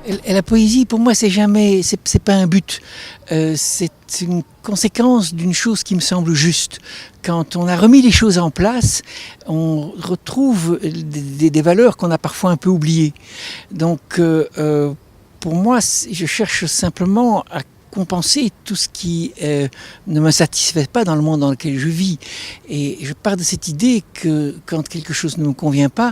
Et la poésie, pour moi, c'est pas un but. C'est une conséquence d'une chose qui me semble juste. Quand on a remis les choses en place, on retrouve des valeurs qu'on a parfois un peu oubliées. Donc, pour moi, je cherche simplement à compenser tout ce qui ne me satisfait pas dans le monde dans lequel je vis. Et je pars de cette idée que quand quelque chose ne me convient pas,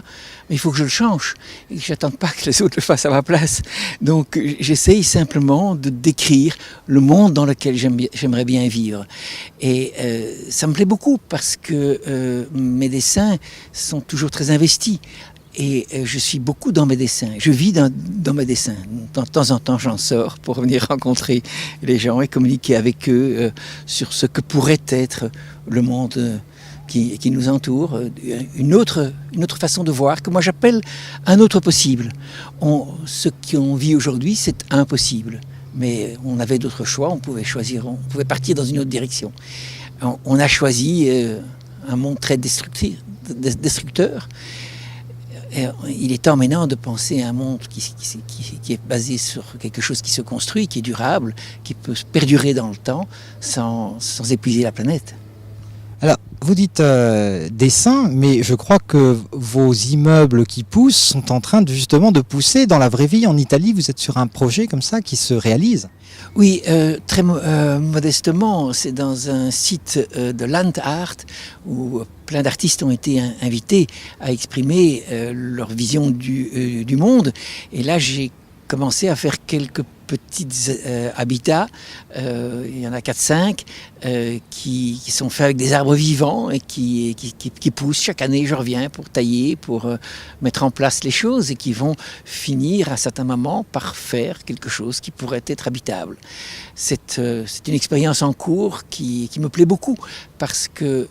il faut que je le change. Et que je n'attende pas que les autres le fassent à ma place. Donc j'essaye simplement de décrire le monde dans lequel j'aimerais bien vivre. Et ça me plaît beaucoup parce que mes dessins sont toujours très investis. Et je suis beaucoup dans mes dessins. Je vis dans mes dessins. De temps en temps, j'en sors pour venir rencontrer les gens et communiquer avec eux sur ce que pourrait être le monde qui nous entoure. Une autre façon de voir que moi j'appelle un autre possible. Ce qu'on vit aujourd'hui, c'est impossible. Mais on avait d'autres choix. On pouvait choisir, on pouvait partir dans une autre direction. On a choisi un monde très destructeur. Il est temps maintenant de penser à un monde qui est basé sur quelque chose qui se construit, qui est durable, qui peut perdurer dans le temps sans épuiser la planète. Alors, vous dites dessin, mais je crois que vos immeubles qui poussent sont en train justement de pousser dans la vraie vie. En Italie, vous êtes sur un projet comme ça qui se réalise. Oui, très modestement, c'est dans un site de land art où plein d'artistes ont été invités à exprimer leur vision du monde. Et là, j'ai commencé à faire quelques petits habitats, il y en a 4-5, qui sont faits avec des arbres vivants et qui poussent. Chaque année, je reviens pour tailler, pour mettre en place les choses et qui vont finir à un certain moment par faire quelque chose qui pourrait être habitable. C'est une expérience en cours qui me plaît beaucoup parce que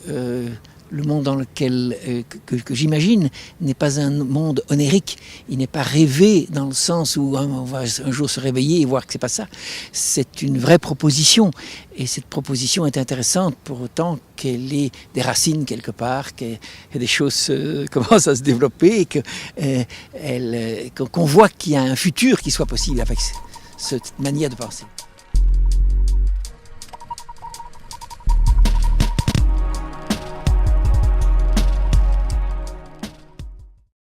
le monde dans lequel que j'imagine n'est pas un monde onérique. Il n'est pas rêvé dans le sens où on va un jour se réveiller et voir que c'est pas ça. C'est une vraie proposition. Et cette proposition est intéressante pour autant qu'elle ait des racines quelque part, que des choses commencent à se développer et qu'on voit qu'il y a un futur qui soit possible avec cette manière de penser.